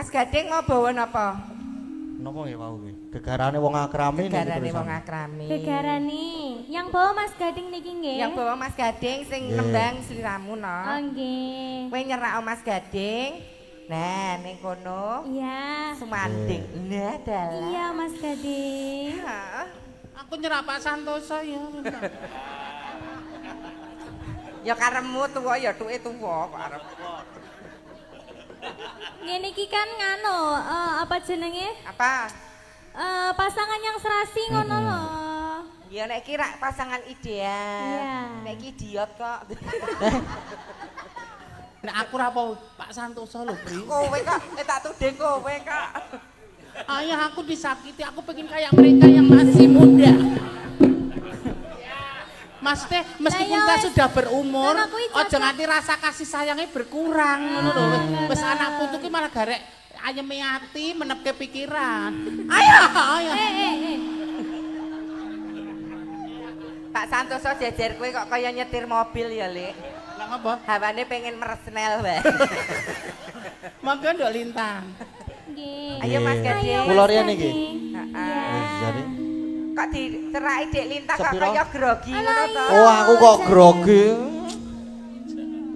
Mas Gading mau bawa napa? Napa nggih wau nggih? Gegarane wong akrami niki. Gegarane wong akrami. Gegarane. Yang bawa Mas Gading niki nggih. Yang bawa Mas Gading sing nembang sliramu no. Oh nggih. Kowe nyerak Mas Gading. Nah, ning kono. Iya. Sumanding. Nah, dalah. Iya, Mas Gading. Aku nyerah Pak Santoso ya. Ya karemu tuwa ya tuke tuwa kok arep. Ngene iki kan ngano, apa jenenge? Apa? Pasangan yang serasi ngono lho. Ya nek iki rak pasangan ideal. Iya. Nek iki idiot kok. Nek aku ra Pak Santoso lho, Bri. Kowe kok tak tuding kowe kok. Ayah aku disakiti, aku pengen kayak mereka yang masih muda. Mas teh, meskipun kita sudah berumur, ojo nganti rasa kasih sayangnya berkurang ngono lho. Wis anak putu ki malah garek ayeme ati menepke pikiran. Ayo, ayo. Pak Santoso jejer kowe kok kaya nyetir mobil ya, Lek. Lah ngapa? Hawane pengen meresnel wae. Monggo ndok lintang. Nggih. Ayo Mas Gading. Kula riyen iki. Heeh. Jadi Kok diceraki Dik Lintang kok kaya grogi ngono to. oh, aku kok grogi.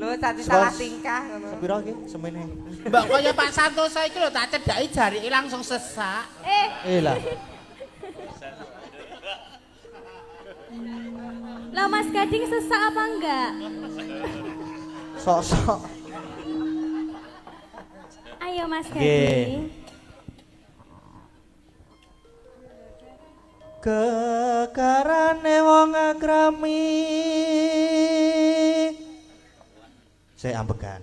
Lho, tadi salah tingkah ngono. Sepiro iki semene? Mbak kaya Pak Santoso iki lho tak cedhaki jarike langsung sesak. Lah. Lah Mas Gading sesak apa enggak? Sok-sok. Ayo Mas Gading. Kekarane wong akrami. Saya ambekan.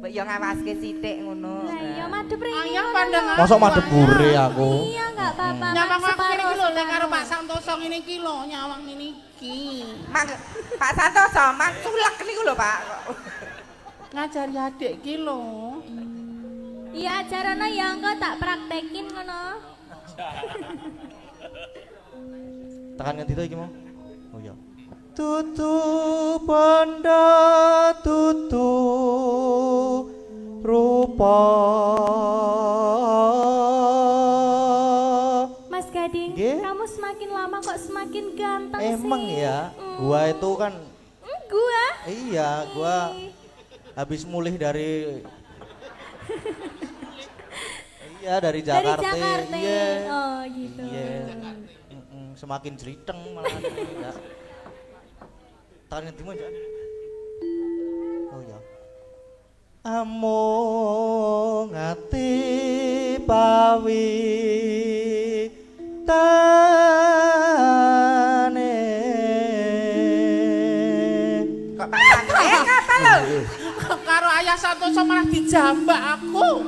Mbok yo ngawaske sithik ngono. Lah iya madhep rene. Ayo pandangan. Mosok madhep bure aku. Iya enggak apa-apa. Nyawang aku ngene iki lho lek karo Pak Santoso ngene iki lho nyawang ngene iki. Mang Pak Santoso, mang sulek niku lho, Pak. Ngajari adik iki lho. Iya ajarane ya engko tak praktekin ngono. Tekan ngendi to iki mau? Oh iya. Tutu panda tutu rupa. Mas Gading, Nggih? kamu semakin lama kok semakin ganteng sih. Emang ya, gua itu kan Gua? iya, gua habis mulih dari iya dari Jakarta. Dari Jakarta. Iya. Oh gitu. Iya. Semakin jriteng malah ya. Tangan ngendi mo ya? Oh ya. Amung ati pawi tane. Kok Pak apa lho? Karo Ayah Santoso malah dijambak aku.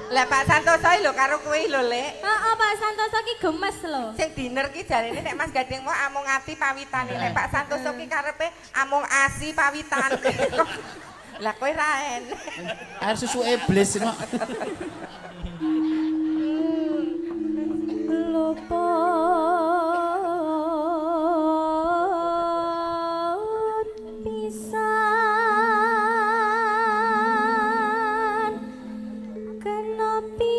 Lah Pak Santoso lho karo kowe lho, Lek. Heeh, Pak Santoso ki gemes lho. Sing diner ki jarene nek Mas Gading mau amung ati pawitane. Lek Pak Santoso ki karepe amung asi pawitane. Lah kowe ra enek. Air susu iblis kok. Luput pisan kena pisan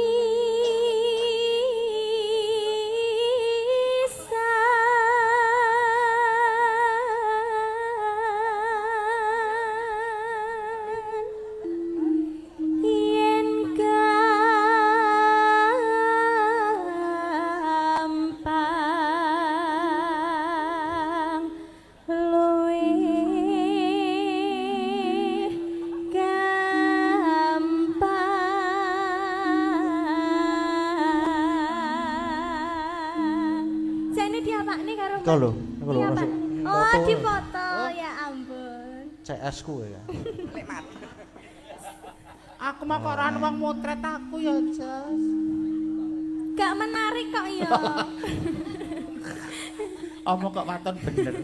yen gampang luwih gampang. Jane diapakne karo Iku lho, iku lho. Diapakne? Oh, Foto. di foto ya ampun. CS ku ya. Lek mat. Aku mah kok ora ana wong motret aku ya, Jas. Gak menarik kok ya. Omong kok waton bener.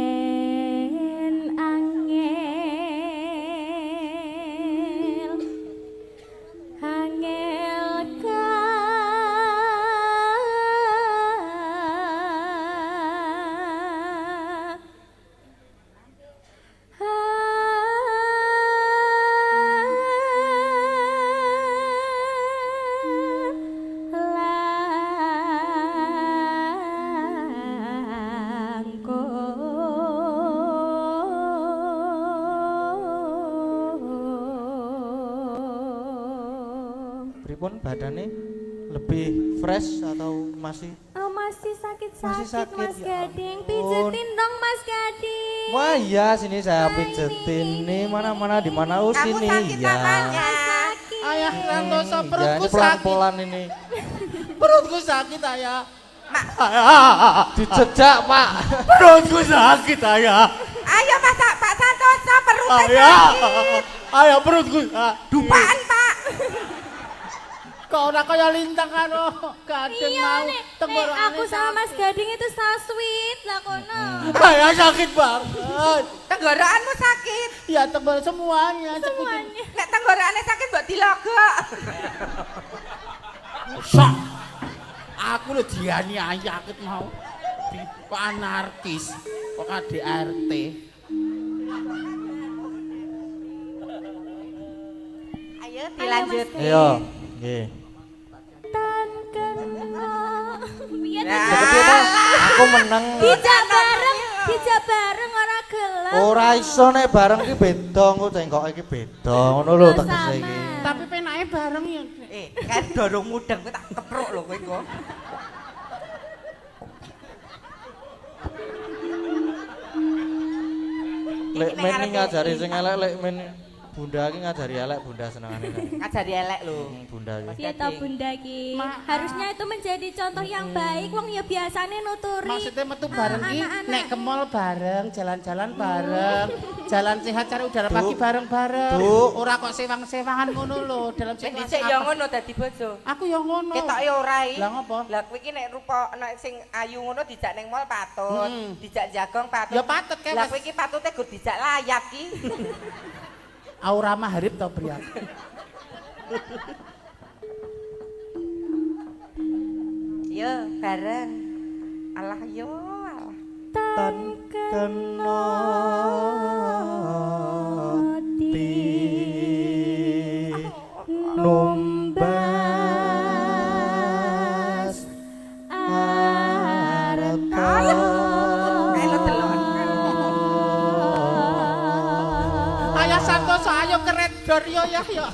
Yen angel pripun badane lebih fresh atau masih Oh, masih Masih sakit-sakit sakit, Mas ya Gading. ampun. Pijetin dong Mas Gading. Wah iya sini saya pijetin nih mana-mana di mana Kamu sini sakit ya. namanya. Ayah Santoso Ya, perutku ini sakit. pelan-pelan ini. Perutku sakit ayah. Dijejak Pak. Perutku sakit ayah. Ayo Pak Santoso perutnya Ayah. sakit. Ayah perutku. Dupaan Pak. Kok ora kaya lintang karo Gading Iya mau nek tenggorokane aku sama Mas sakit. Gading itu saswit lah kono. Ayah sakit banget. Tenggorokanmu sakit. Ya tenggorok semuanya. Semuanya. Nek tenggorokannya sakit mbok dilogok. Sok. Aku lho diani ayah sakit mau. Di anarkis kok KDRT. Ayo dilanjut. Iya, nggih. Tan kena. Biyen Ya. Kepiye ta? Aku menang. dijak bareng ora gelem. Ora iso nek bareng ki beda, engko cengkoke iki beda. Ngono lho tegese iki. Tapi penake bareng ya. Kan dorong mudeng kowe tak kepruk lho kowe engko. Lek men iki ngajari sing elek lek men Bunda iki ngajari elek Bunda senengane. Ngajari elek lho. Bunda iki. Piye to Bunda ki? Harusnya itu menjadi contoh yang baik. Wong ya biasane nuturi. Maksudnya metu bareng ki anak-anak. nek ke mall bareng, jalan-jalan bareng, jalan sehat cari udara Bu. pagi bareng-bareng. Bu. Ora kok sewang-sewangan ngono lho dalam Nek situasi. dhisik ya ngono dadi bojo. Aku ya ngono. Ketoke ora iki. Lah ngopo? Lah kowe iki nek rupa nek sing ayu ngono dijak ning mall patut, dijak jagong patut. Ya patut kae Lah wis. kowe iki patute gur dijak layak ki. Aura maharib to pria. Yo bareng. Alah yo alah. Tan kena ti numbas arta. Ayo delok. Ayah Santoso ayo keret dor yo ya yo.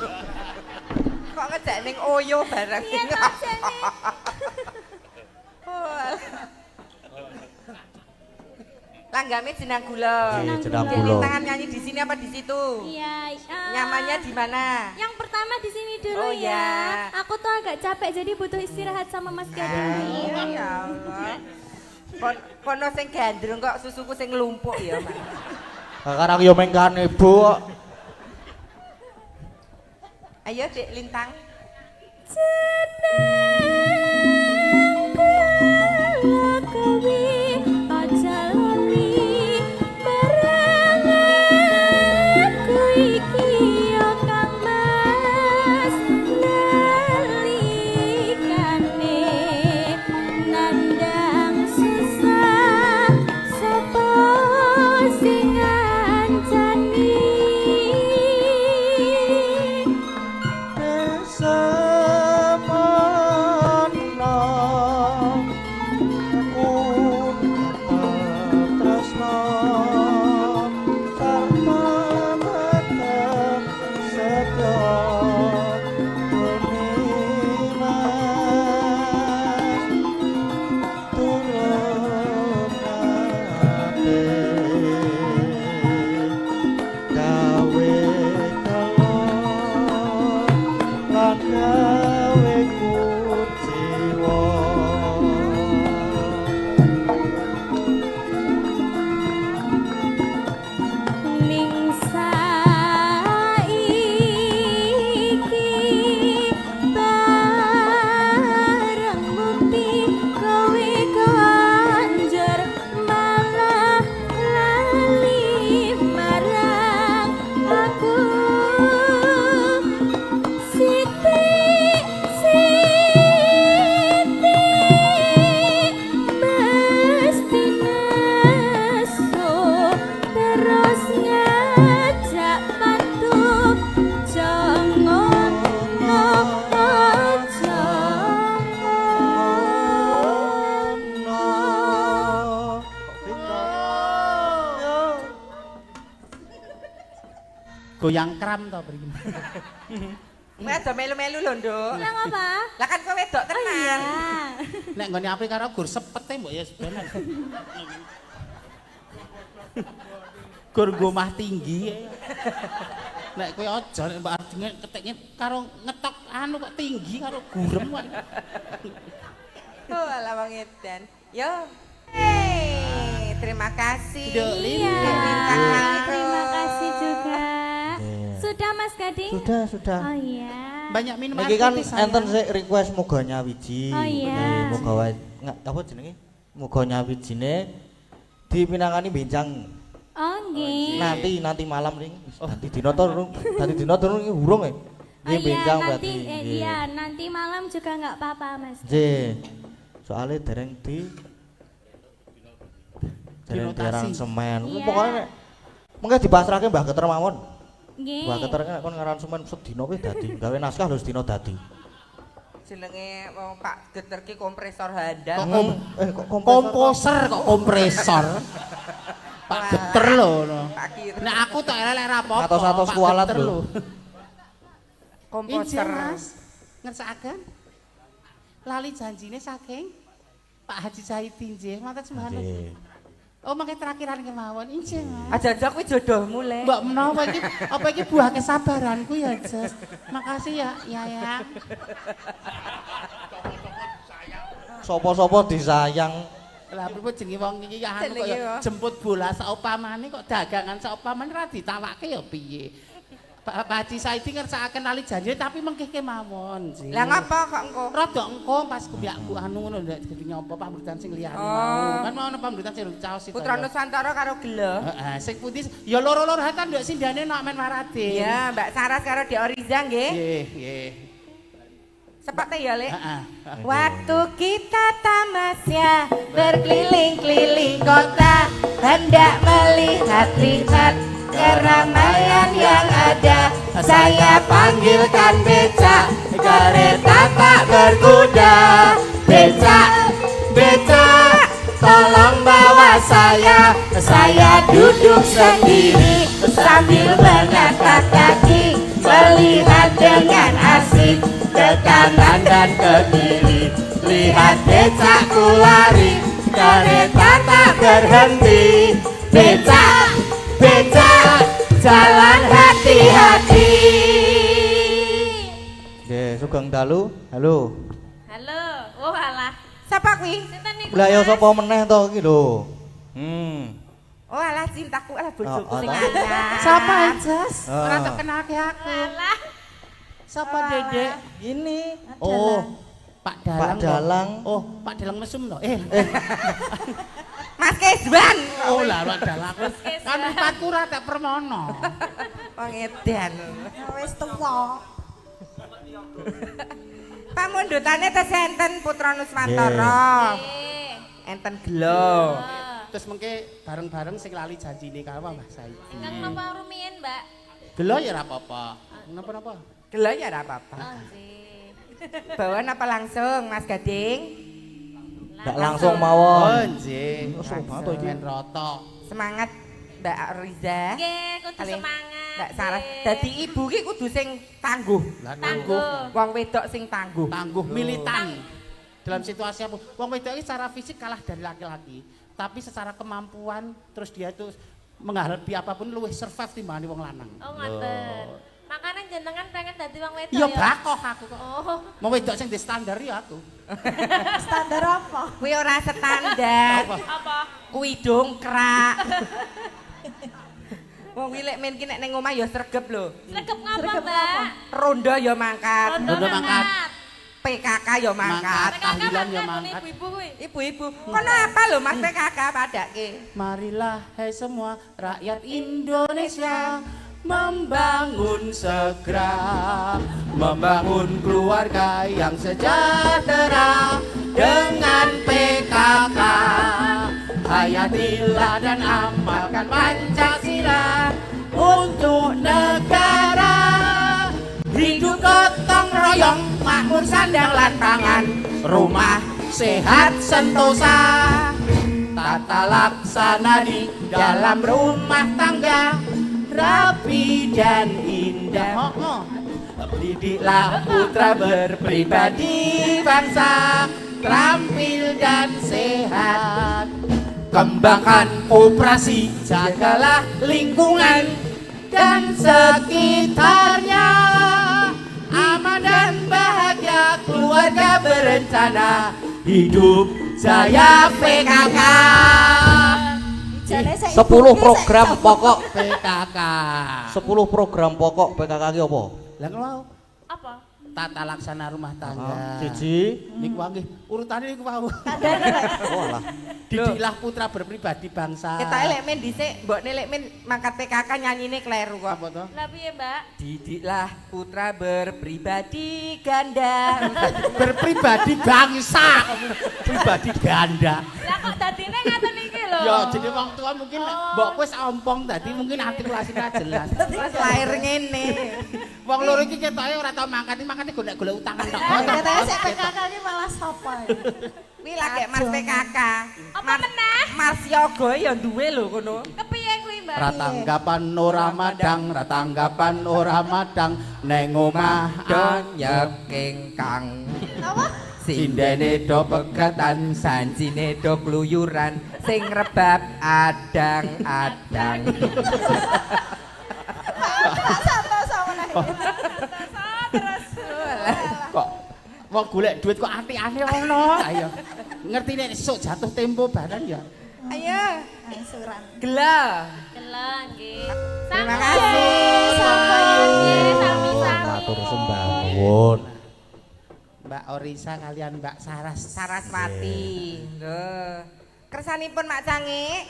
Kok ngejak ning Oyo bareng. Piye to jane? Langgame jenang gula. Iya, jenang Jadi gula. tangan nyanyi di sini apa di situ? Iya. Nyamannya di mana? Yang pertama di sini dulu Oh, ya. ya. Aku tuh agak capek jadi butuh istirahat sama Mas Gading. Ya Allah. Kono sing gandrung kok susuku sing nglumpuk ya, Mas. Sekarang yo mengkane Bu. Ayo Dek Lintang. Goyang kram to beri. Kowe aja melu-melu lho, Nduk. Lah ngapa? Lah kan kowe wedok Oh iya. tenan. Nek nggone apri karo gur sepete mbok ya sebenarnya. Gur gomah tinggi. Nek kowe aja nek mbak Ardine keteknya karo ngetok anu kok tinggi karo gurem kok. Oh, ala wong edan. Yo. Hey, terima kasih. Iya. Bintang kali Terima terus. kasih juga. Iya. Sudah Mas Gading? Sudah. Oh iya. Banyak minum Iki kan putih, sayang. enten sik request muga nyawiji. Oh, iya. Nggih, muga wae apa jenenge? Muga nyawijine dipinangani benjang. Oh nggih. Nanti malam ring. Dadi dina to iki urung e. Oh Nggih iya, benjang nanti berarti. Nggih. iya, nanti malam juga nggak apa-apa Mas. Nggih. Soale dereng Dinotasi. semen. Iya. Pokoke nek mengke dipasrahke Mbah Keter mawon. Nggih. Mbah Keter nek kon ngaransemen sedina kuwi dadi, gawe naskah lho sedina dadi. Jenenge wong Pak Geter ki kompresor handal. Kok Komposer kok kompresor. Pak Geter lho. Pak Kir. Nek aku tak elek ra apa-apa. Atos-atos Pak kualat Geter lho. Komposer. Injil Mas, ngersakaken lali janjine saking Pak Haji Zaidi nggih, matur sembahana. Nggih. Oh, mangke terakhiran kemawon injil Mas. Aja-aja kuwi jodohmu le. Mbak menawa iki apa iki buah kesabaranku ya, Jas. Makasih ya, ya. Sopo-sopo disayang. Lah pripun jenenge wong iki ya anu Jenenge kok ya ya. jemput bola saupamane kok dagangan saupamane ra ditawake ya piye. Pak Haji Saidi ngersakaken lali janji tapi mengke kemawon sih. Lah ngapa kok engko? Rada engko pas kumbakku anu ngono ndak jadi nyapa pamritan sing liyane Oh. mau. Kan mau ana pamritan sing caos itu. Putra Nusantara karo Gelo. Heeh, sing putih ya loro-loro hatan ndak sindane nok men Waradin. Iya, Mbak Saras karo Dek Oriza nggih. Nggih. Sepate ya, Lek. Heeh. Waktu kita tamasya berkeliling-keliling kota, hendak melihat-lihat keramaian yang ada. Saya panggilkan becak, kereta tak berkuda. Becak, tolong bawa saya duduk sendiri sambil mengangkat kaki, melihat dengan asik ke kanan dan ke kiri. Lihat becakku lari, kereta tak berhenti. Becak, jalan hati-hati. Nggih, sugeng dalu. Halo. Halo. Oh alah. Siapa kuwi? Sinten niku? Lah ya Mas? sapa meneh to iki lho. Oh alah cintaku, alah bojoku Oh, sing oh. anyar. Sapa Jas? Ah. Ora tak kenalke aku. Alah. Sapa Dedek? Ini. Oh, Pak Dalang. Pak toh. Dalang. Oh, Pak Dalang mesum toh. Mas Kesban. Oh lah Pak Dalang. Kan empatku ora tak permono. Wong edan. Wis tuwa. Pamundhutane tesenten Putra Nuswantara. Eh. Enten Gelo. Terus mengke bareng-bareng sing lali janjine karo Mbah Saidi. Ingkang napa rumiyin, Mbak? Gelo ya ora apa-apa. Napa-napa? Gelo ya ora apa-apa. Oh nggih. Bawa apa langsung Mas Gading? Ndak langsung mawon. Oh nggih. Oh, seru banget to iki. Men roto. Semangat Mbak Riza. Nggih, kudu Kali semangat. Mbak Sarah. nggih. Dadi ibu ki kudu sing tangguh. Lah Tangguh. Wong wedok sing tangguh. tangguh militan. Dalam situasi apa? Wong wedok iki secara fisik kalah dari laki-laki, tapi secara kemampuan terus dia itu menghadapi apapun luwih survive timbangane wong lanang. Oh ngoten. Makanya jenengan pengen dadi wong wedok Iya ya? bakoh aku kok. Oh. Wong wedok sing di standar ya aku. Standar apa? Kuwi ora standar. Apa? Kuwi dongkrak. Wong kuwi lek men ki nek ning omah ya sregep lho. Sregep ngapa, Mbak? Ronda ya mangkat. Rondo mangkat. PKK ya mangkat. Tahlilan ya mangkat mangkat. ibu-ibu kuwi. Ibu-ibu, kono apa lho Mas PKK padake? Marilah hai semua rakyat Indonesia membangun segera, membangun keluarga yang sejahtera dengan PKK. Hayatilah dan amalkan Pancasila untuk negara. Hidup gotong royong, makmur sandang lan pangan, rumah sehat sentosa. Tata laksana di dalam rumah tangga rapi dan indah. Didiklah putra berpribadi bangsa, terampil dan sehat. Kembangkan operasi, jagalah lingkungan dan sekitarnya. Aman dan bahagia keluarga berencana, hidup jaya PKK. 10 program pokok PKK. 10 program pokok PKK ki apa? Lah mau Apa? tata laksana rumah tangga. Siji. Niku wae urutane niku wau. Oh lah. Didiklah putra berpribadi bangsa. Ketoke lek men dhisik, mbokne lek men mangkat PKK nyanyine kleru kok. Apa to? Lah piye, Mbak? Didiklah putra berpribadi ganda. Berpribadi bangsa. Pribadi ganda. Lah kok dadine ngaten iki lho. Ya jadi wong tua mungkin mbok wis ompong tadi mungkin artikulasinya jelas. Terus lahir ngene. Wong loro iki ketoke ora tau mangkati golek utangan tok. Katanya sik PKK iki malah sapa iki? Kuwi lagi Mas PKK. Apa meneh? Mas Yoga ya duwe lho kono. Kepiye kuwi, Mbak? Ratanggapan ora madang neng omah Donyek ingkang sindene do pegatan sancine do kluyuran sing rebab adang-adang. kok wong golek duit kok aneh-aneh ngono. Ayo. Ngerti nek esuk jatuh tempo barang ya. Ayo, gela. Geleng nggih. Terima kasih. Sami-sami. Matur sembah nuwun. Mbak Orisa kalian Mbak Saraswati. Nggih. Kersanipun Mak Cangik.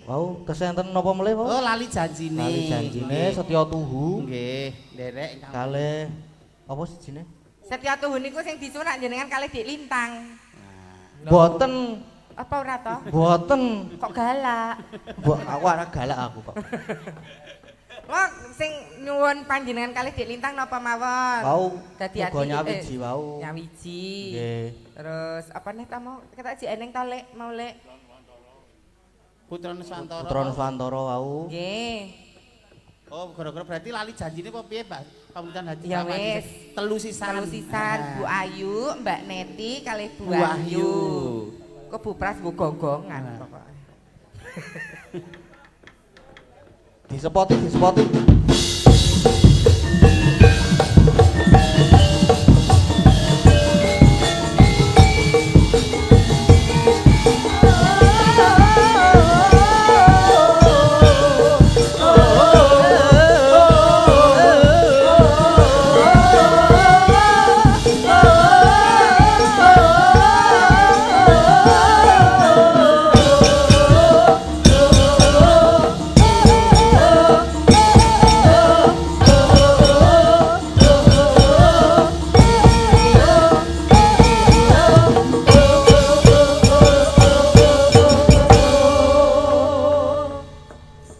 Wau kesenten napa melih, Pak? Oh lali janjine. Lali janjine Setya Tuhu. Nggih, nderek ingkang Kalih apa sijine? Setya Tuhu niku sing disunak jenengan kalih Dik Lintang. Boten, Apa ora to? boten. Kok galak? Aku ora galak aku, Pak. Wong sing nyuwun panjenengan kalih Dik Lintang napa mawon? Wau Dadi muga ati nyawiji wau. Nyawiji. Nggih. Terus apa nih ta mau kita ji eneng to Lek, mau Lek. Putra Nusantara. Putra Nuswantara wau. Nggih. Oh, gara-gara berarti lali janjine apa piye, Mbak? Pamitan haji Ya sama wis. telu sisan. Kalau sisan Bu Ayu, Mbak Neti kalih Bu Bu Wahyu. Wahyu. Kok Bu Pras Bu gonggongan Nah. pokoknya. Disepoti, disepoti.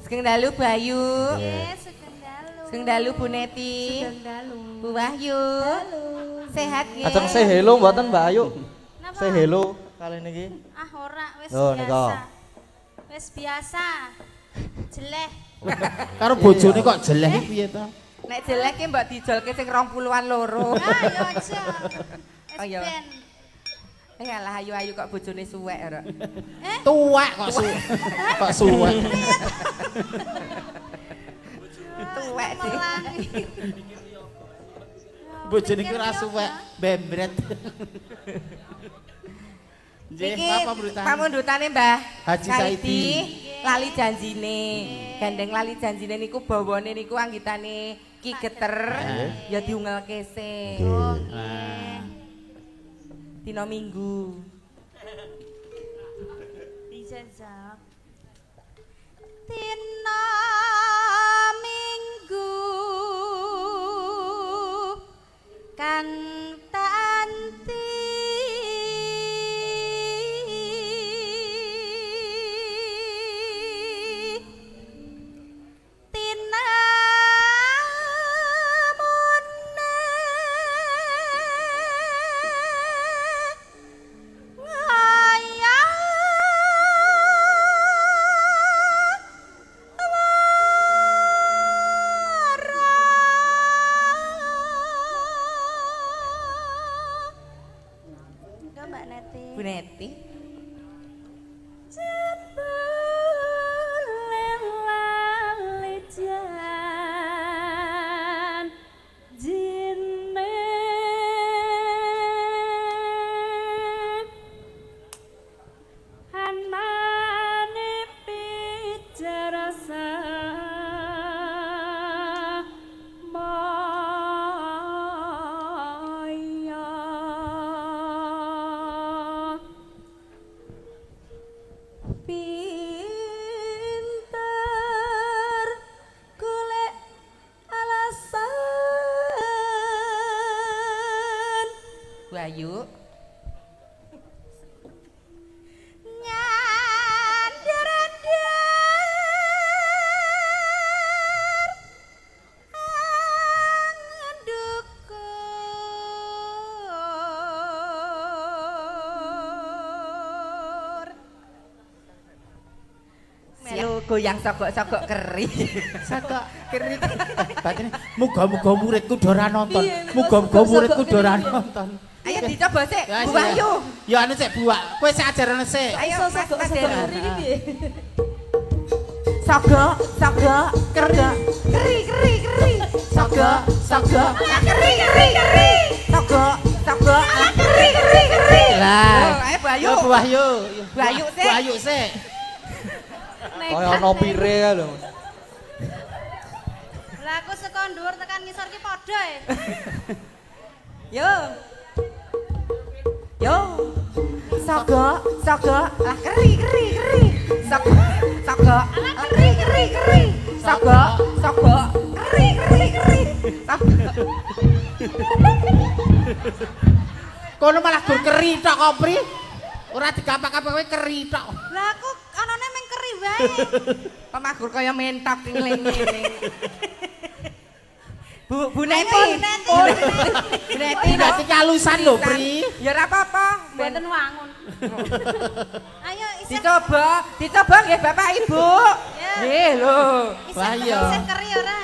Sugeng dalu Bu Ayu. Nggih, sugeng dalu. Sugeng dalu Bu Neti. Sugeng dalu. Bu Wahyu. Sehat nggih. Ajeng say hello mboten Mbak Ayu? Napa? Say hello kali niki. Ah ora wis Loh, nika. biasa. Wis biasa. Jeleh. Karo bojone kok jeleh iki piye to? Nek jelek ki mbok dijolke sing 20-an loro. Ah yo aja. Oh, iya. Ben. Yalah ayu-ayu kok bojone suwek ora. Tuwek kok kok suwek. Tuwek sih. Melangi. Bojone iki ora suwek, bembret. Nggih, Iki apa berita? pamundhutane Mbah Haji Saidi. Lali janjine. Gandeng lali janjine niku bawane niku anggitane Ki Geter ya diungelke se. Nah. Dina Minggu. Dijajak. Dina Minggu kang tanti Bu Neti. Bayu. Melu goyang sogok-sogok keri. Saka keri. Batine muga-muga muridku do ora nonton. Muga-muga muridku do ora nonton. Ayo dicoba sik, Ya, Bu sik, Wahyu. Ya anu sik buak. Kowe sik ajarane sik. Ayo sogok keri iki piye? Sogok, sogok, keri, keri. Sogok, sogok, keri. Sogok, sogok, keri. Lah. Ayo Bu Wahyu. Yo Bu Wahyu. Bu Wahyu sik. Bu Wahyu sik. Kaya ono pire kae lho. Lah aku saka dhuwur tekan ngisor ki padha e. Yo. Yo. Sogok, sogok, keri. Sogok, sogok, keri. Sogok, sogok, keri. Sogok. Kono malah gur keri tok kok, Pri. Ora digapak-gapak kowe keri tok. Lah aku anane meng keri wae. Pemagur kaya mentok ngene. Bu Neti. Ayo, Bu Neti. Bu Neti Berarti kalusan lho, Pri. Ya ora apa-apa. Mboten wangun. Ayo isih Dicoba nggih Bapak Ibu. Ya. Nggih lho. Bahaya. isih keri ora.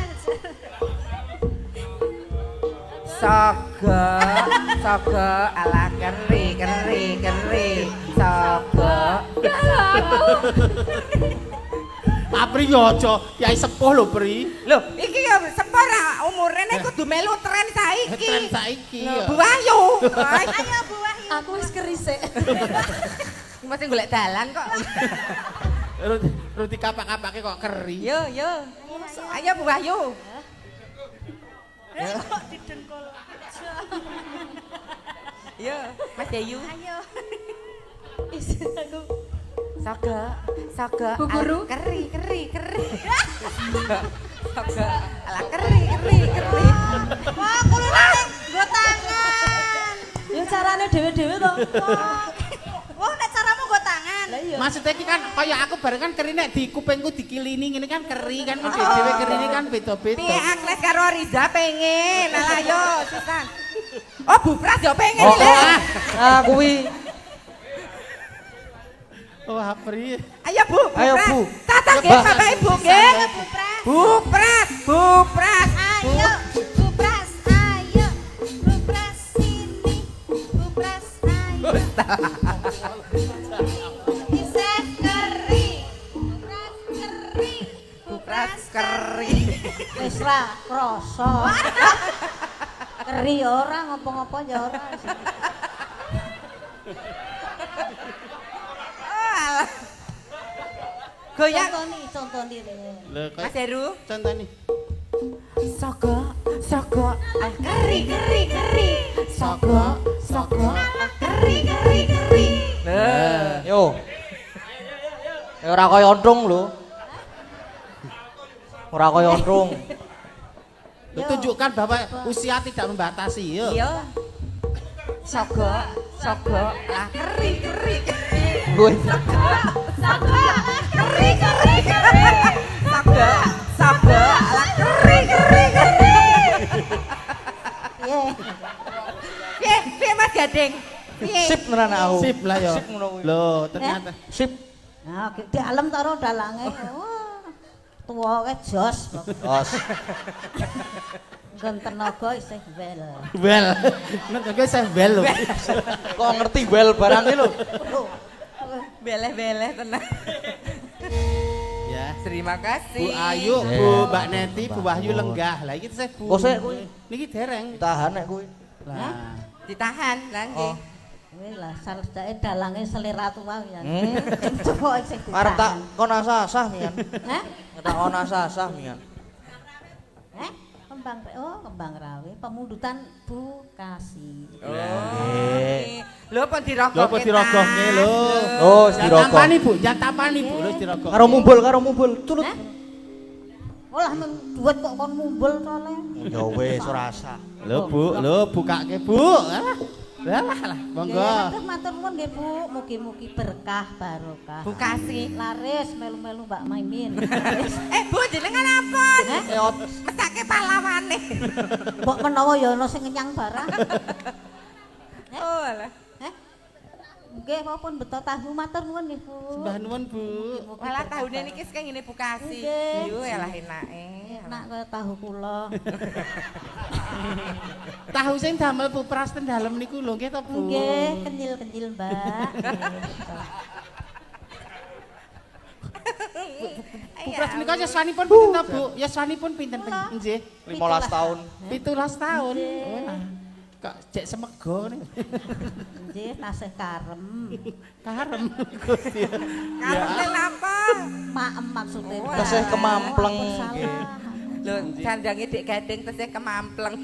Sogok ala keri. Sogok. Apri yo aja Kyai sepuh lho, Pri. Lho, iki ya separa umurene kudu melu tren saiki. Tren saiki. Lho, Ya. Bu Wahyu. Ayo Bu Wahyu. Aku wis keri sik. Masih golek dalan kok. Ruti kapak-kapake kok keri. Yo. Ayo Bu Wahyu. Kok didengkul. Yo, Mas Dayu. Ayo. Isin aku. Sogok. Bu Guru. Keri. Sogok ala keri. Wah, kulune nggo tangan. Ya carane dhewe-dhewe to. Wah, nek caramu nggo tangan. Lah iya. Maksudnya iki kan kaya aku bareng kan keri nek di kupingku dikilini ngene kan keri kan dhewe kerine kan beda-beda. Piye Agnes karo Riza pengen. Alah yo, sisan. Oh, Bu Pras yo pengen Oh, lho. kuwi. Wah, Pri. Ayo Bu, Ayo, Pras. Bu. Tata nggih Coba. Bapak Ibu nggih. Ayo Bu Pras. Bu Pras. Ayo Bu Pras. Ayo Bu Pras sini. Bu Pras ayo. Isih keri. Bu Pras keri. Wis ra krasa. Keri ora ngopo-ngopo ya ora. Alah. Goyang Contoni. Lho, Mas Heru. contone. Sogok, keri. Sogok, keri. Yo. Ya ora kaya ontrung lho. Ora kaya ontrung. Lu tunjukkan bahwa usia tidak membatasi, yuk. Iya. Sogok, keri. Gue. Sogok, keri. Sogok, keri. Piye? Piye Mas Gading? Piye? Sip tenan aku. Sip lah yo. Sip ngono kuwi. Loh, ternyata. Sip. Nah, di alam taro dalange. Wah. Tuwa ke jos. Os. Nggon tenaga isih wel. Wel. Nek kowe saya wel lho. Kok ngerti wel barang iki lho. Beleh-beleh tenang. Ya. Terima Bu kasih. Ayu, Bu Mbak Neti, Bu Wahyu lenggah. Lah iki saya Bu. Kok sik kuwi? Niki dereng. Tahan nek kuwi. Lah. Ditahan, lah nggih. Oh. Kowe lah salesake dalange selera tuwa ya. Hmm. Coba sing Arep tak ditahan. kon asah-asah mian. Hah? Tak kon asah-asah mian. Kembang rawe pemundutan Bu Kasih. Oh. Lho pun dirogokke. Lho apa dirogohke lho. Oh, wis dirokok. Tampani Bu, jangan tampani Bu, lho dirokok. Karo mumbul, culut. Olah duit kok kon mumbul sole. Ya wis ora asah. Lho bukake Bu. Lah, monggo. Matur nuwun nggih Bu, mugi-mugi berkah barokah. Bu Kasih. Laris melu-melu Mbak Maimin. Bu jenengan ampun. Eot. Mesake pahlawane. Mbok menawa ya ana sing ngenyang barang. Oh alah. Nggih pun beto tahu matur nuwun nggih Bu. Sembah nuwun Bu. Walah tahune niki sing ngene Bu Kasih. Nggih. Yo elah enake. Enak kaya tahu kula. Tahu sing damel Bu Pras ten dalem niku lho nggih to Bu. Nggih, kenyil-kenyil Mbak. Bu Pras niku yaswanipun pinten to Bu? Yaswanipun pinten nggih? 15 tahun. 17 tahun. Kok cek semego niku. Nggih, tasih karem. Karem Gusti. Karep napa? Maem maksudnya. Wah. Tasih kemampleng. Lho, janjange dik gading tesih kemampleng.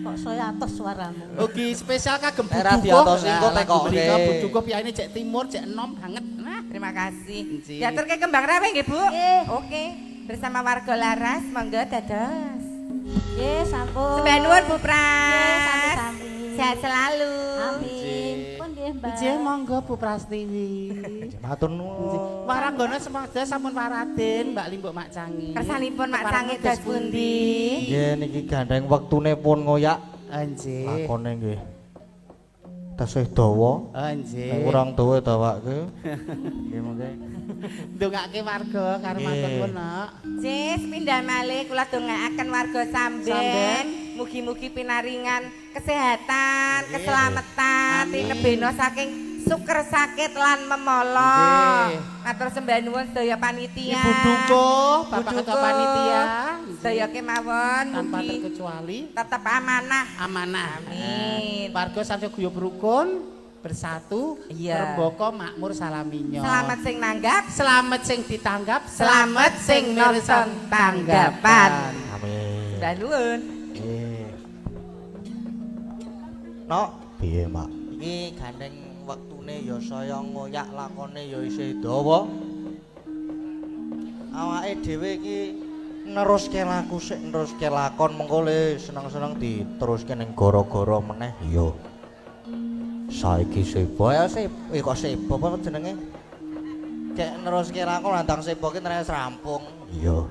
Kok saya atos suaramu. Ugi spesial kagem Bu Era Dukuh. diatosi engko tekoke. Bu Dukuh piyane cek timur, cek enom banget. Nah, Terima kasih. Nggih. Diaturke kembang rawe nggih Bu. Nggih. Oke. Bersama warga Laras monggo dados. Nggih, sampun. Sembah nuwun Bu Nggih, Pras. sami-sami. Sehat selalu. Amin. Pun nggih, Mbak. nggih monggo Bu Prastiwi. Matur nuwun. Waranggono semada sampun paraden Mbak Limbuk Mak Cangi. Kersanipun Mak Cangi Keparengipun dos pundi? Nggih niki gandeng wektune pun ngoyak. Nggih. Lakone nggih. Tasih dawa. Nggih. Nek kurang dawa dawake. Nggih monggo. Ndongake warga karo Nggih. matur nuwun, Nak. Cis pindah malih kula dongaaken warga Samben. Samben. Mugi-mugi pinaringan kesehatan, Nggih. keselamatan, Amin. tinebena saking suker sakit lan memolo. Nggih. Matur sembah nuwun sedaya panitia. Ibu Dukuh, Bapak Bu Ketua Dukuh. Panitia. Sedaya kemawon Tanpa mugi terkecuali tetap amanah. amanah. Amin. Warga sansaya guyub rukun, bersatu, Iya. rembaka makmur salaminyo. Selamat sing nanggap, Selamat sing ditanggap, selamat sing nonton tanggapan. Amin. Sembah nuwun. Nggih. Nok, piye, Mak? Iki gandeng wektune ya saya ngoyak lakone ya isih dawa. Awake dhewe iki neruske laku sik neruske lakon mengko le seneng-seneng diteruske ning gara-gara meneh ya. Saiki sebo ya kok sebo apa jenenge? Cek neruske lakon landang sebo ki terus rampung. Iya.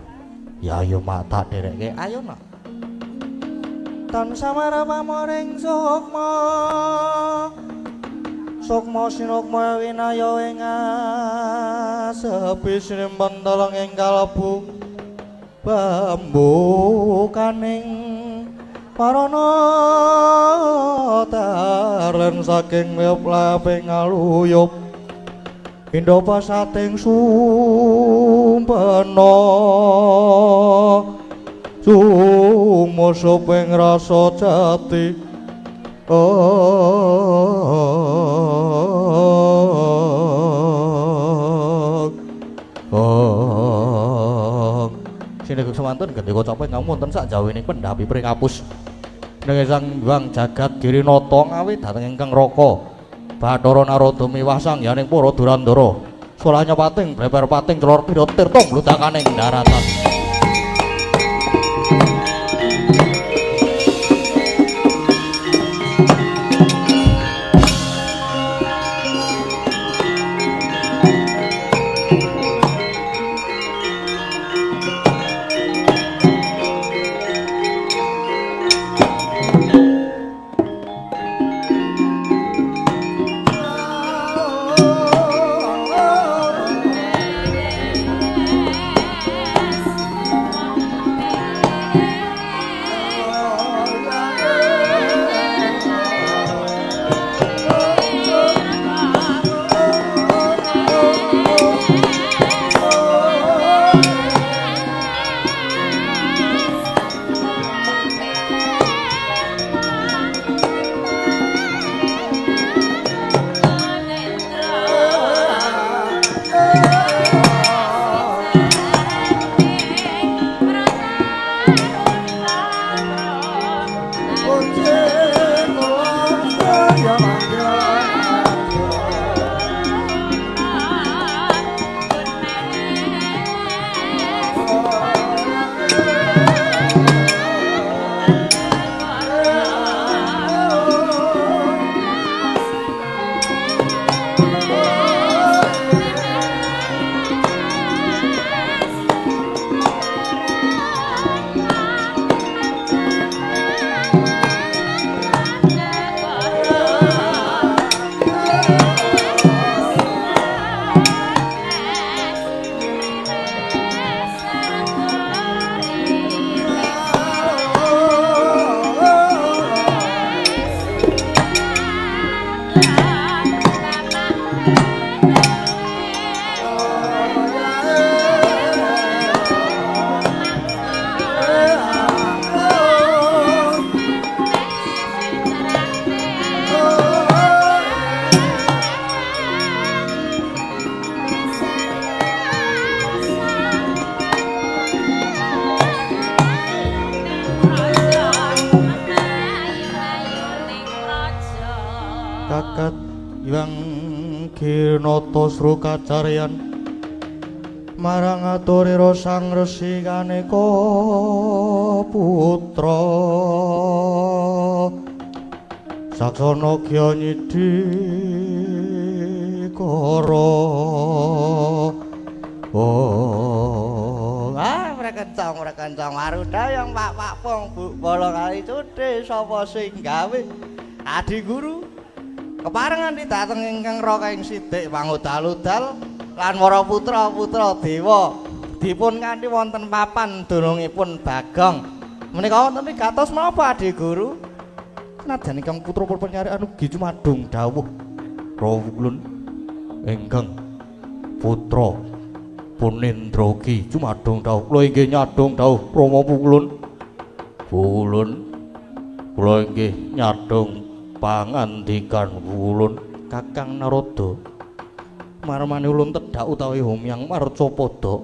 Ya ayo Mak tak dereke. Ayo Nak. Tansah maramaring sukma sukma sinukma winaya ing asepi sinimpen tolong ing kalebu bambu kaning parana taren saking mleping aluyup Indo pasating sumpena sumusup ing rasa jati Sini kesemantun ganti kocapin kamu wonten sak jawene pendhapi pringapus nenging sang Hyang Jagat Girinata ngawi dhateng ingkang raka Bathara Narada miwah sang yaning para Durandara solanya pating bleber pating celor pira tirta mludakaning daratan Kakat yang kinata srukacarian marang aturira sang resi kaneka putra saksana gya nyidikara mrekencang Maruda yang Pak Pong Bu Bala kali cuthe sapa sing gawe Adi Guru keparengan didateng ingkang raka ing sithik pangudal-udal lan para putra-putra dewa dipun kanthi wonten papan dunungipun Bagong menika wonten gatos menapa Adi Guru senajan ingkang putra penyarian ugi cumadung dawuh Rawulun ingkang putra Punendra ki cumadung dawuh kula inggih nyadong dawuh Rama Wulun kula inggih nyadong pangandikan Wulun Kakang Narada marmane ulun tedhak utawi humyang marcapada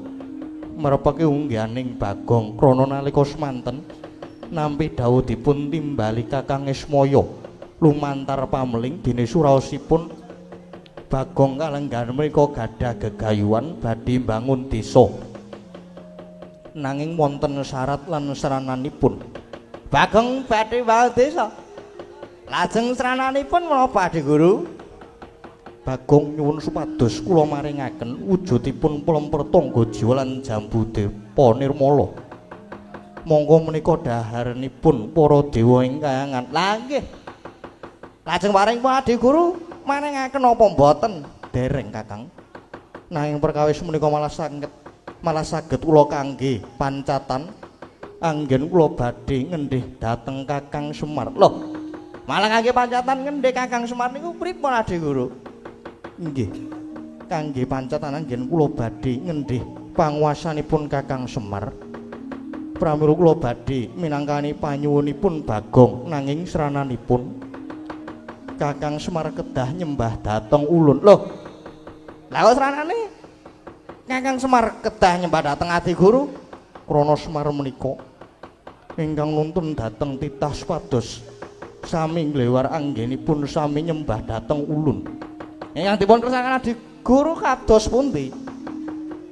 marepake ungganing Bagong krana nalika semanten nampi dawuh dipun timbali Kakang Ismaya lumantar pameling dene suraosipun Bagong kalenggan menika gadah gegayuhan badhe mbangun desa nanging wonten syarat lan serananipun Bagong badhe mbangun desa lajeng serananipun menapa Adi Guru Bagong nyuwun supados kula maringaken wujudipun plemper tangga jiwa lan jambu depa nirmala monggo menika daharenipun para dewa ingkang lha nggih lajeng paring Adi Guru maringaken apa mboten dereng Kakang nanging perkawis menika malah saged kula kangge pancatan anggen kula badhe ngendhih dhateng Kakang Semar lho malah kangge pancatan ngendhih Kakang Semar niku pripun Adi Guru nggih kangge pancatan anggen kula badhe ngendhih panguwasanipun Kakang Semar pramila kula badhe minangkani panyuwunipun Bagong nanging serananipun Kakang Semar kedah nyembah dhateng ulun lho lha kok seranane Kakang Semar kedah nyembah dhateng Adi Guru krana Semar menika ingkang nuntun dhateng titah supados sami nglewar anggenipun sami nyembah dhateng ulun ingkang dipun kersakaken Adi Guru kados pundi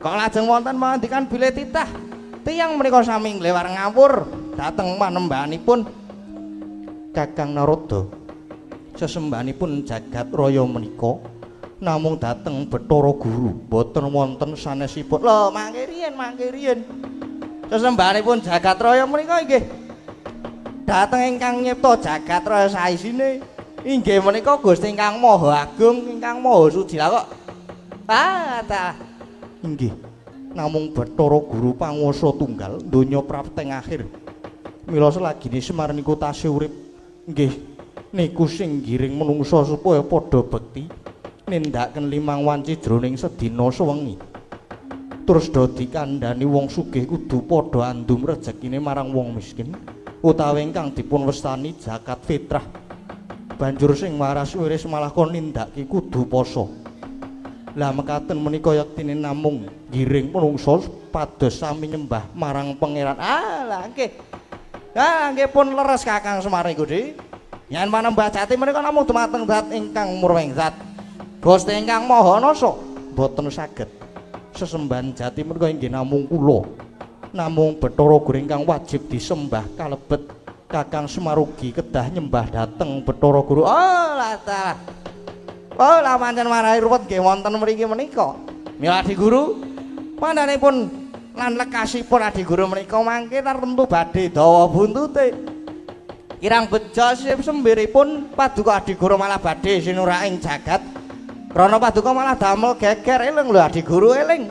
kok lajeng wonten pangandikan bilih titah tiyang menika sami nglewar ngawur dhateng panembahanipun Kakang Narada sesembahanipun jagat raya menika namung dhateng Bathara Guru boten wonten sanesipun lho mangke riyen sesembahanipun jagat raya menika inggih dhateng ingkang nyipta jagat raya saisine inggih menika Gusti ingkang Maha Agung ingkang Maha Suci lha kok ta inggih namung Bathara Guru panguwasa tunggal donya prapteng akhir mila selagine Semar niku tasih urip nggih niku sing giring menungsa supaya padha bekti nindakaken limang wanci jroning sedina sewengi terus dadi kandhani wong sugih kudu padha andum rejekine marang wong miskin utawi ingkang dipun westani zakat fitrah banjur sing waras wiris malah kon nindakake kudu poso lah mekaten menika yektine namung giring menungsa pados sami nyembah marang pangeran lah nggih Ya nggih pun leres Kakang Semar iku Dik. Yen manembah jati menika namung dumateng zat ingkang murwing zat. Gusti ingkang Maha Nasa boten saged sesembahan jati menika inggih namung kula. Namung Bathara Guru ingkang wajib disembah kalebet Kakang Semar ugi kedah nyembah dhateng Bathara Guru. Oh lah ta. Oh lah pancen marahi ruwet nggih wonten mriki menika. Mila Adi Guru mandanipun lan lekasipun Adi Guru menika mangke tentu badhe dawa buntute. Kirang bejo sembiripun Paduka Adi Guru malah badhe sinuraing jagat. Krana Paduka malah damel geger eling lho Adi Guru eling.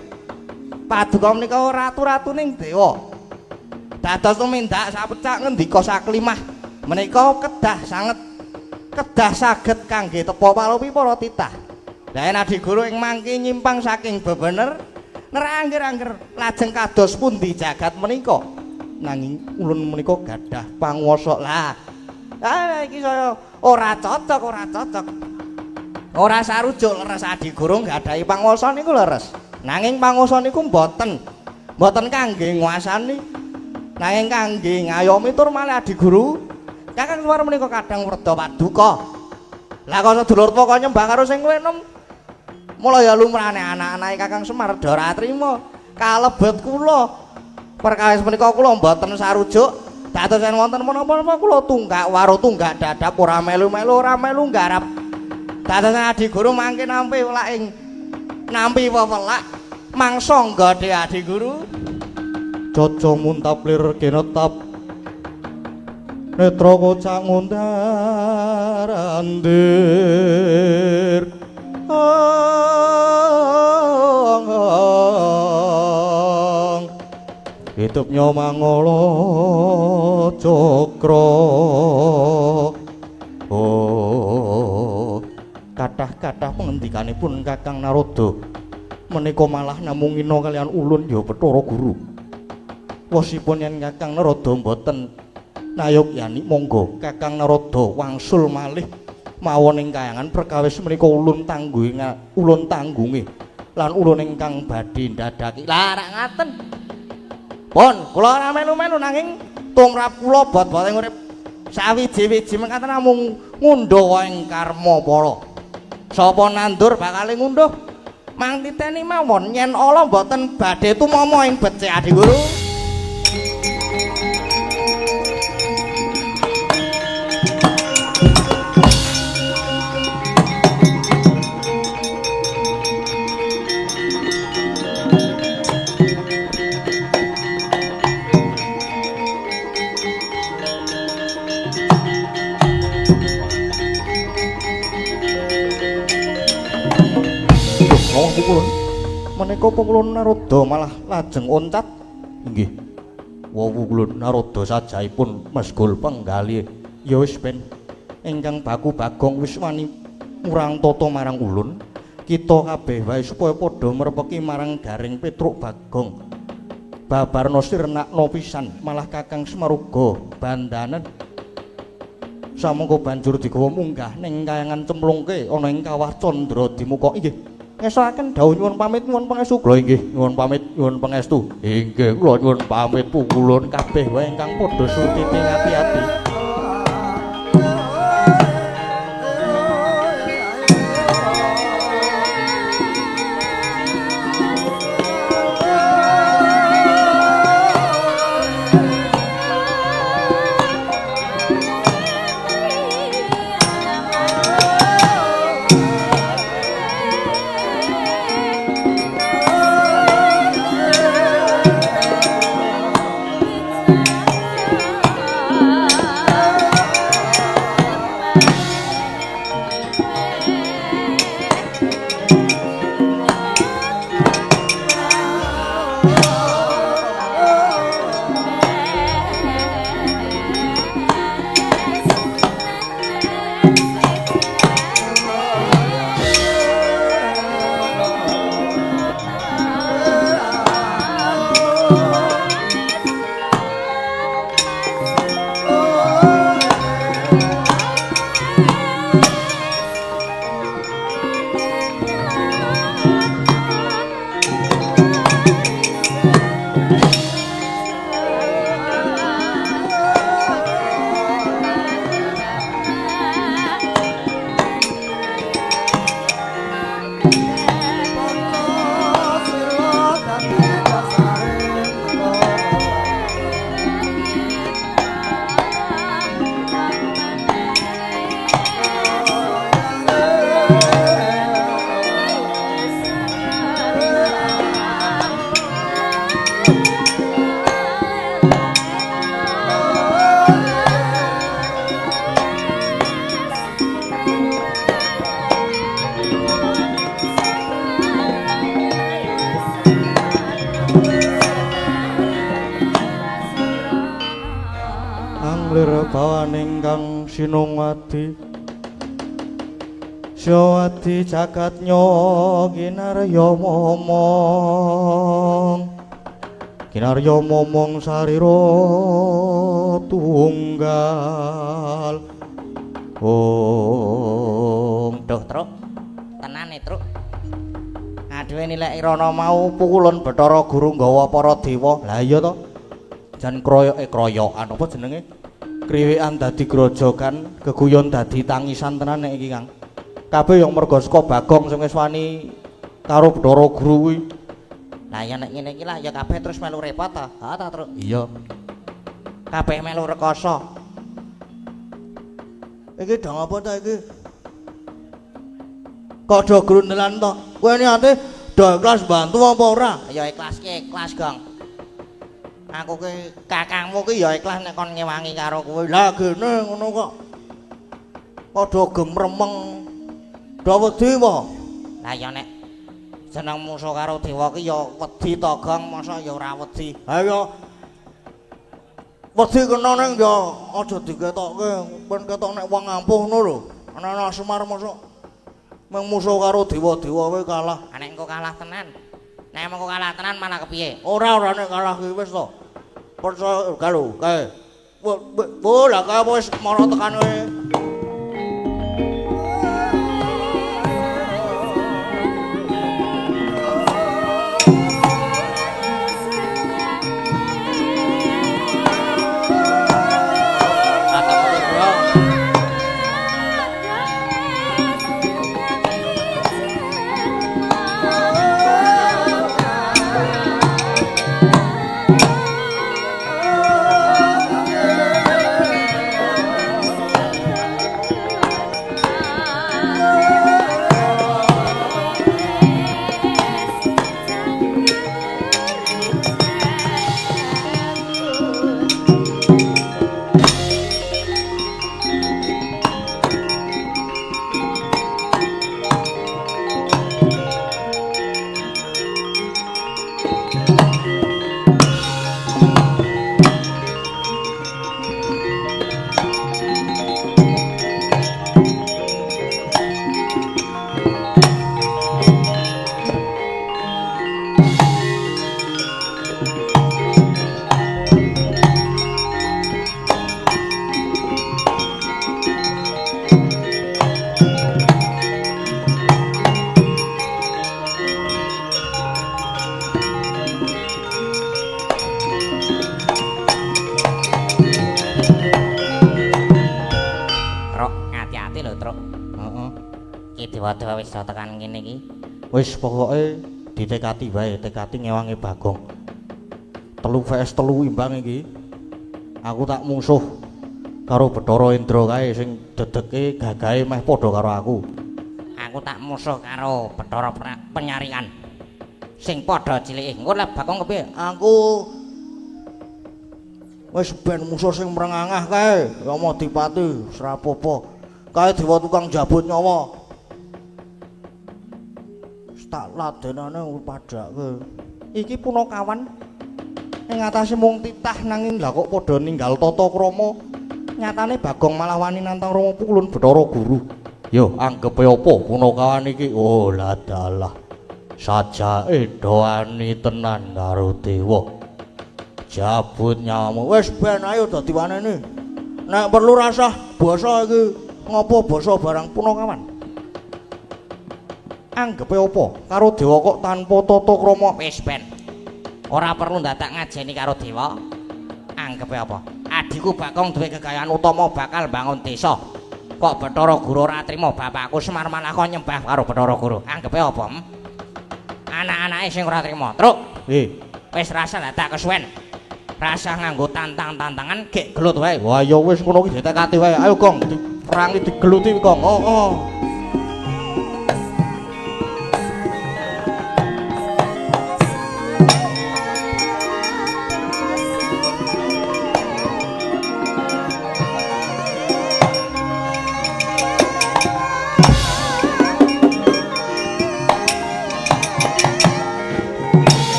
Paduka menika ratu-ratuning dewa. Dados tumindak sapecak ngendika saklimah menika kedah sanget kedah saged kangge tepa palopi para titah. Lah yen Adi Guru ing mangke nyimpang saking bebener nerangger-angger lajeng kados pundi jagat menika. Nanging ulun menika gadah panguwasa. Lah iki saya ora cocok. Ora sarujuk leres Adi Guru nggadahi panguwasa niku leres. Nanging panguwasa niku mboten kangge nguasani. Nanging kangge ngayomi tur malih Adi Guru. Kakang Semar menika kadang werda paduka. Lah kok sedulur kok nyembah karo sing luwih enom. Mula ya lumrahane anak-anake Kakang Semar ora trima kalebet kula. Perkawis menika kula mboten sarujuk. Dados yen wonten menapa-menapa kula tunggak waro tunggak dadap ora melu-melu ora melu nggarap. Dados Adi Guru mangke nampi welaking nampi wewelak mangsa nggode Adi Guru. Caca muntaplir genetap netra kocak ngundarandir. Hitupnya mangala cakra. Oh, kathah-kathah pengendikanipun Kakang Narada menika malah namung ina kalian ulun ya Bathara Guru. Wasipun yen Kakang Narada mboten nayogyani monggo Kakang Narada wangsul malih mawon ing kayangan perkawis menika ulun tanggunge lan ulun ingkang badhe ndadaki. Lah rak ngaten. Pun kula ora melu-melu nanging tumrap kula bot-boting urip sawiji-wiji mekaten namung ngunduh ing karma para. Sapa nandur bakal ngunduh. Mang titeni mawon yen ala mboten badhe tumama ing becik Adi Guru. Pukulun menika Pukulun Narada malah lajeng oncat. Nggih. Pukulun Narada sajaipun mesgul penggalih. Ya wis ben ingkang Baku Bagong wis wani murang tata marang ulun. Kita kabeh wae supaya padha merepeki marang Daring Petruk Bagong. Babarna sirnakna pisan malah Kakang Semaruga bandanen. Samangka banjur digawa munggah ning kayangan cemplungke ana ing kawah Candra Dimuka. Inggih. Ngesaken dawuh nyuwun pamit nyuwun pangestu. Kula inggih nyuwun pamit nyuwun pangestu. Inggih kula nyuwun pamit Pukulun kabeh wae ingkang padha sutiti ati-ati. ingkang sinungati Syawati jagatnya kinarya momong sarira tunggal duh truk tenane truk aduhe nilai Irana mau pukulan Bathara Guru nggawa para dewa lah iya to jan kroyokan apa jenenge kriwikan dadi grojogan geguyon dadi tangisan tenan nek iki Kang kabeh yang merga saka Bagong sing wis wani karo Bathara Guru kuwi. Lah ya nek ngene iki lah ya kabeh terus melu repot ta? Ha ta, Truk? Iya. Kabeh melu rekoso. Iki dang apa ta iki? Kok do grundelan to? Kowe niate do ikhlas bantu apa ora? Ya ikhlas ki ikhlas, Gong. Aku ki kakangmu ki ya ikhlas nek kon ngewangi karo kowe. Lah gene ngono kok. Padha gemremeng do wedi apa? Lah ya nek jeneng musuh karo dewa ki ya wedi to Gong, masa ya ora wedi. Ha ya wedi kena ning ya aja diketokke, ben ketok nek wong ampuh ngono lho. Ana Semar mosok mung musuh karo dewa-dewa kowe kalah. Nek engko kalah tenan. Nek mengko kalah tenan malah kepiye? Ora nek kalah ki wis to. Percaya kalau kae. Bola kae wis mara tekan kowe. Dewa wis tekan kene iki. Wis pokoke ditekati wae, tekati ngewangi Bagong. 3 vs 3 imbang iki. Aku tak musuh karo Bathara Indra kae sing dedeke gagahe meh padha karo aku. Aku tak musuh karo Bathara Penyarikan sing padha cilike. Engko lek Bagong kepiye? Aku wis ben musuh sing mrengangah kae, Rama Dipati, srapopo. Kae dewa tukang jabut nyawa. Tak ladenane padake. Iki Punakawan ing atase mung titah nanging lha kok padha ninggal tata krama. Nyatane Bagong malah wani nantang Rama Pukulun Bathara Guru. Yo anggepe apa Punakawan iki? Oh la dalah. Sajake doani tenan karo dewa. Jabut nyamu. Wis ben ayo dadi wanene. Nek perlu rasah basa iki ngopo basa barang Punakawan? Anggepe apa karo dewa kok tanpa tata krama? Wis ben. Ora perlu ndadak ngajeni karo dewa. Anggepe apa? Adikku Bagong duwe kekayaan utama bakal bangun desa. Kok Bathara Guru ora trima bapakku Semar malah kok nyembah karo Bathara Guru. Anggepe apa? Anak-anake sing ora trima. Truk. Wis rasa ndadak kesuwen. Rasa nganggo tantang-tantangan gek gelut wae. Wah ya wis ngono ki ditekati wae. Ayo Gong, diperangi digeluti Gong. Oh.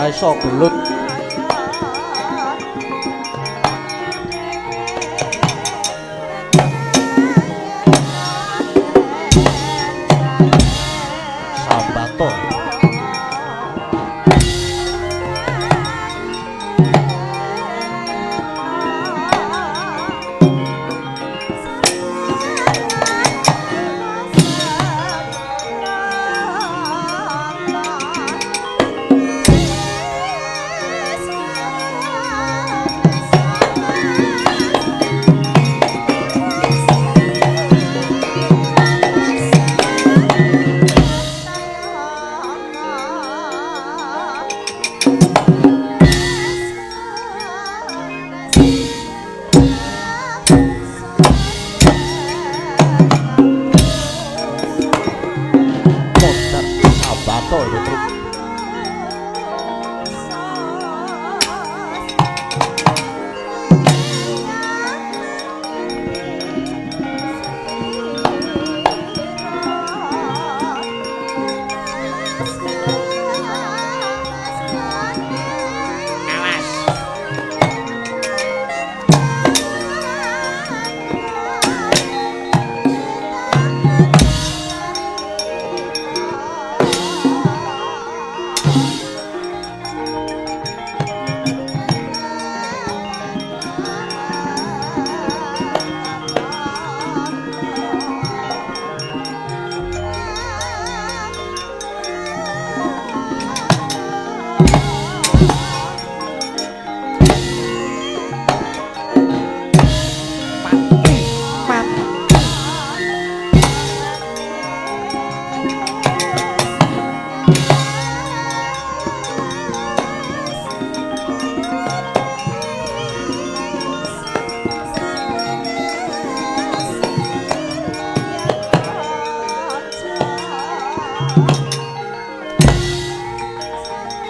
ra iso gelut. Sambato.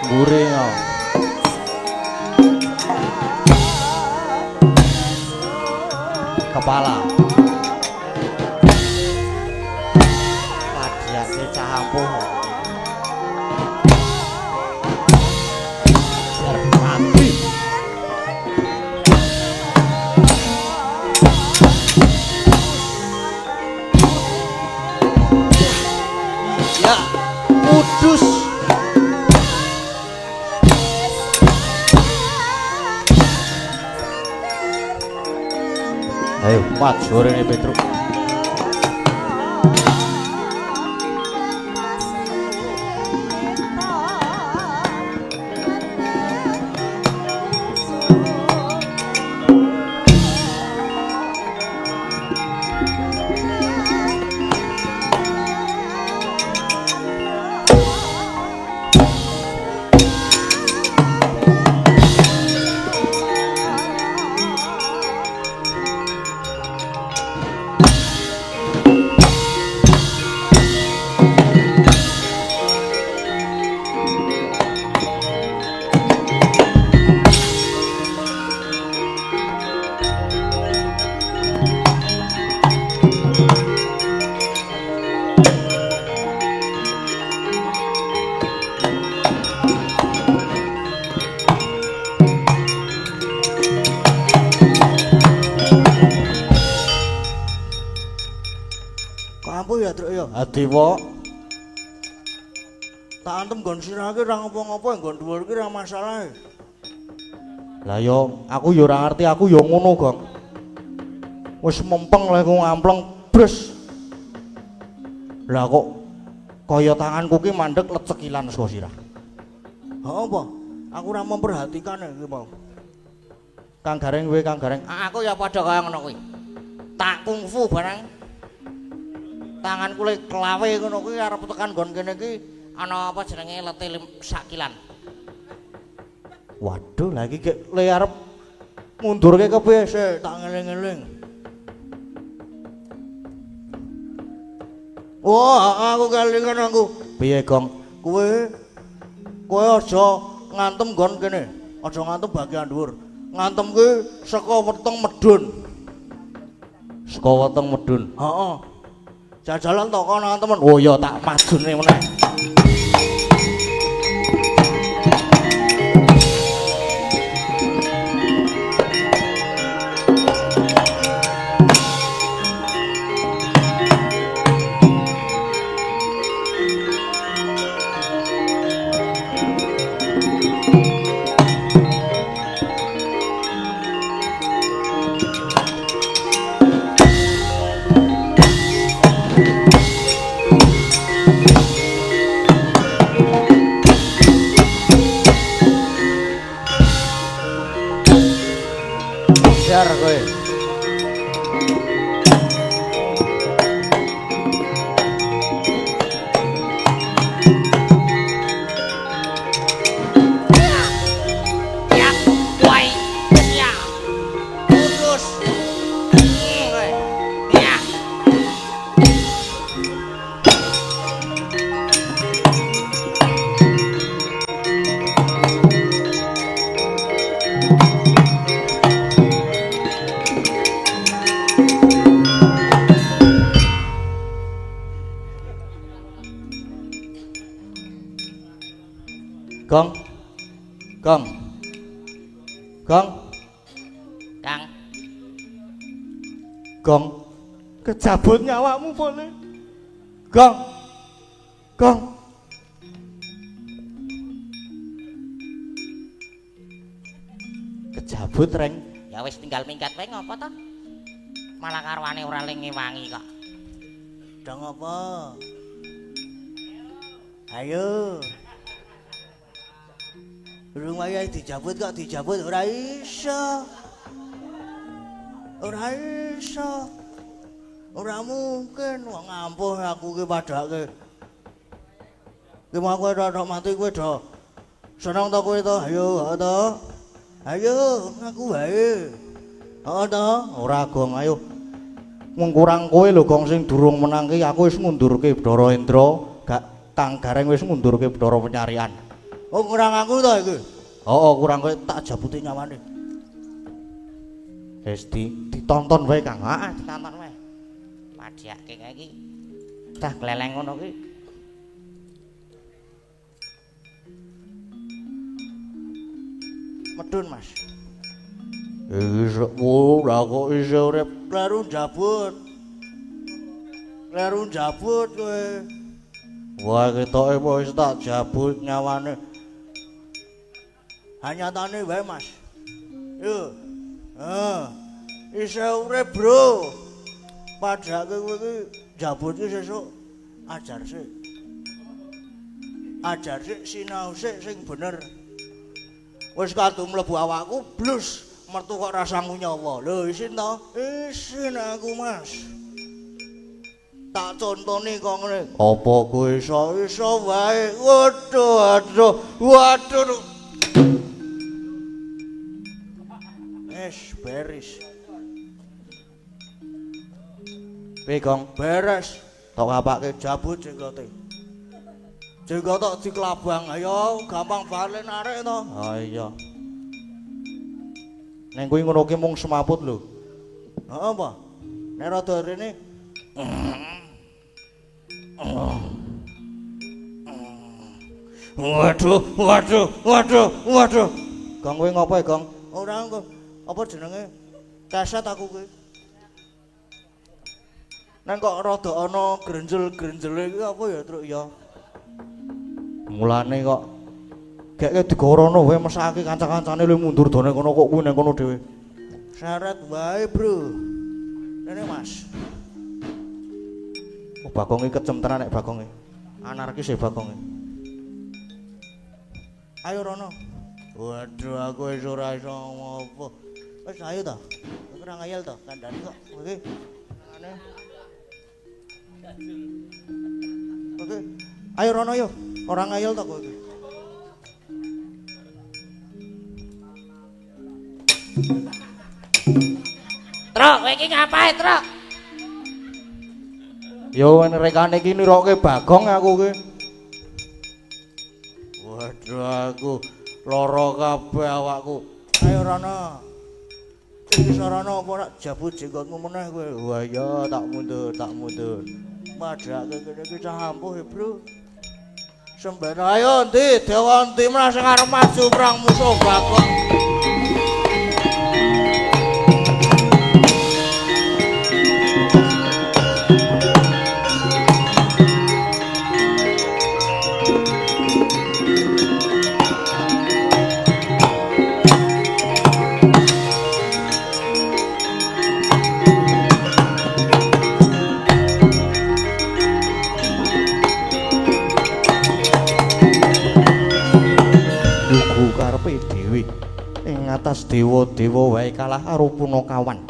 Guringa. Kepala. Ladiake cah ampuh. Mati. Ya, kudus. Ayo, maju rene Petruk. Kampu ya, Truk ya. Adiwa. Tak antem nggon sirah ki ora ngopo-ngopo, nggon dhuwur ki ora masalah. Lah yo, aku yo ora ngerti, aku yo ngono, Gong. Wis mempeng lek ku ngampleng bres. Lah kok kaya tanganku ki mandek lecekilan saka sirah. Ha apa? Aku ora memperhatikan iki mau. Kang Gareng kowe, Kang Gareng. Aku ya padha kaya ngono kuwi. Tak kungfu barang. Tanganku lek klawe ngono kuwi arep tekan nggon kene iki ana apa jenenge lete sakilan. Waduh, lagi gek le arep mundurke kepiye sik tak ngeling-eling. Wah, aku kelingan aku. Piye, Gong? Kowe aja ngantem nggon kene. Aja ngantem bagian dhuwur. Ngantem kuwi saka weteng medun. Saka weteng medun. Heeh. Jajalan to kono temen. Oh ya tak majune meneh. Ajar kowe. Ya, woi. Ya. Putus. Ya. Gong. Gong. Gong. Kang. Gong. Kecabut nyawamu boleh. Gong. Gong. Kecabut reng. Ya wis tinggal minggat wae ngopo to? Malah karwane ora lengi-wangi kok. Dong apa? Ayo. Durung wayahe dijabut kok dijabut ora iso. Ora iso. Ora mungkin wong ampuh aku ki padake. Ki mau kowe tok mati kowe do. Seneng to kowe to? Ayo, to. Ayo, aku wae. To, ora Gong, ayo. Mung kurang kowe lho Gong sing durung menang ki aku wis ngundurke Bathara Indra, gak Kang Gareng wis ngundurke Bathara Penyarian. Oh, kurang aku to iki. Oh, kurang kowe tak jabuti nyawane. Wis ditonton wae Kang. Heeh, ditonton wae. Padhake kae iki. Dah gleleng ngono ki. Medun, Mas. Iso ora kok iso urip kleru jabut. Kleru jabut kowe. Wah, ketoke wis tak jabut nyawane. Hanyatane wae, Mas. Yo. Iso urip, Bro. Padahake kowe iki jabut iki sesuk ajar sik. Ajar sik sinau sik sing bener. Wis kadung mlebu awakku blus mertu kok rasamu nyawa. Lho isin to? Isin aku, Mas. Tak contoni kok ngene. Apa kowe iso wae? Waduh. Beres. Pegong beres. Tok apake jabut jenggote. Jenggot tok diklabang. Ayo gampang balen arek to. Ha iya. Neng kuwi ngono ki mung semaput lho. Heeh apa? Nek rada rene Waduh. Gong kowe ngopo, Gong? Ora kok. Apa jenenge? Kaset aku kuwi. Nang kok rada ana grenjel-grenjele iki apa ya, Truk ya? Mulane kok gek digorono wae mesake kanca-kancane lu mundur done kono kok kuwi nang kono dhewe. Syarat wae, Bro. Rene, Mas. Oh, Bagong iki kecem tenan nek Bagong iki. Anarkis e Bagong iki. Ayo Rono. Waduh, aku wis ora iso ngopo. Wis ayo to. Ora ngayal to, kandhane kok. Oke. Ane. Oke. Ayo Rono yo. Ora ngayal to kowe iki. Truk, kowe iki ngapae, Truk? Yo rekane iki niroke Bagong aku ki. Waduh aku lara kabeh awakku. Ayo Rono. Iki sarana apa nak jabut jenggotmu meneh kowe. Wah iya tak mundur. Padhake kene iki cah ampuh, Bro. Sembena ayo ndi dewa ndi meneh sing arep maju perang musuh Bagong. Karepe dhewe ing atas dewa-dewa wae kalah karo Punakawan.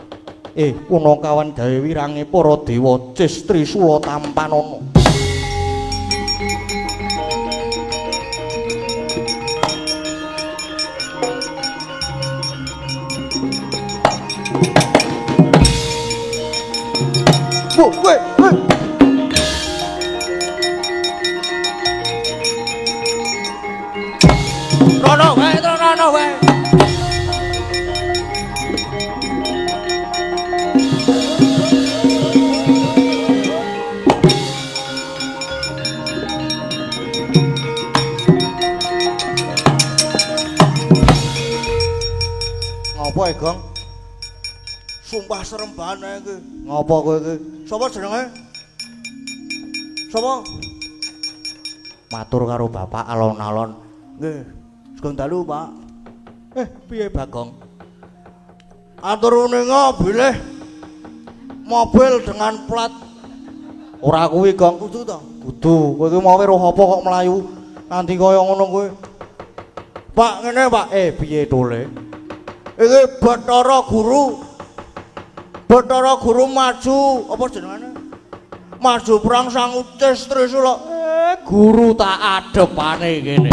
Punakawan gawe wirange para dewa Cis Trisula Tampanana. Weh. Rono wae. Ngopo Gong? Sumpah serembane iki. Ngopo kowe iki? Sapa jenenge? Sapa? Matur karo bapak alon-alon. Nggih. Sugeng dalu, Pak. Piye Bagong? Atur ninga bilih mobil dengan plat. Ora kuwi Gong, kudu to? Kudu. Kowe iki mau weruh apa kok mlayu nganti kaya ngono kowe? Pak, ngene Pak. Piye tole? Iki Bathara Guru. Bathara Guru maju, apa jenengane? Maju perang sang Cis Trisula. Guru tak adepane kene.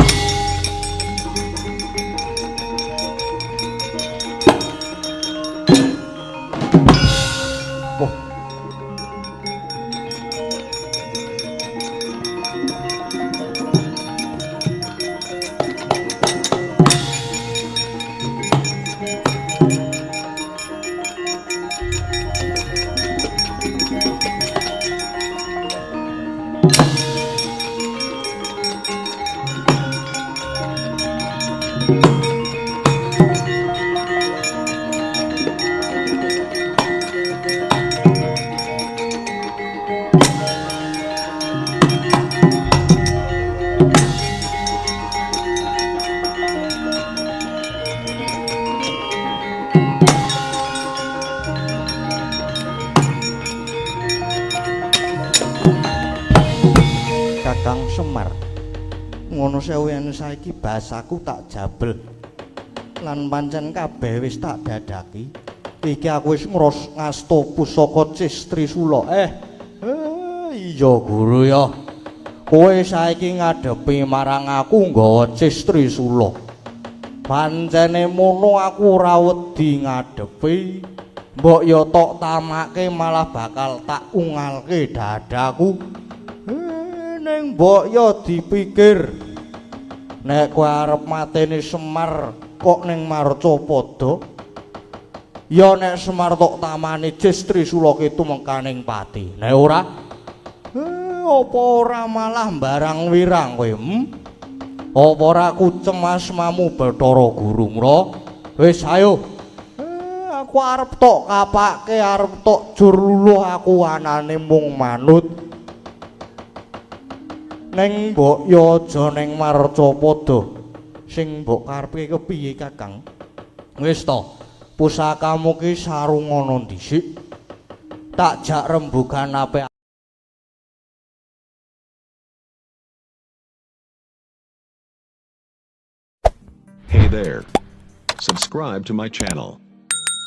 Kakang Semar, ngono sewen saiki basaku tak jabel lan pancen kabeh wis tak dadaki. Iki aku wis ngasta pusaka Cis Trisula. Iya Guru ya. Kowe saiki ngadepi marang aku nggawa Cis Trisula. Pancene mono aku ora wedi ngadepi. Mbok ya tok tamake malah bakal tak ungalke dadaku. Ning mbok ya dipikir nek kowe arep mateni Semar kok ning Marcapada ya nek Semar tok tamani Cis Trisula kitu mengkaning pati. Nek ora apa ora malah barang wirang kowe? Apa ora kucem asmamu Bathara Guru mra? Wis ayo. Aku arep tok kapake, arep tok jur luluh aku anane mung manut. Neng mbok ya aja ning Marcapada. Sing mbok karepe kepiye Kakang? Wis to, pusakamu ki sarungana dhisik. Tak jak rembugan ape. Hey there. Subscribe to my channel.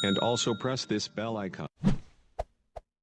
And also press this bell icon.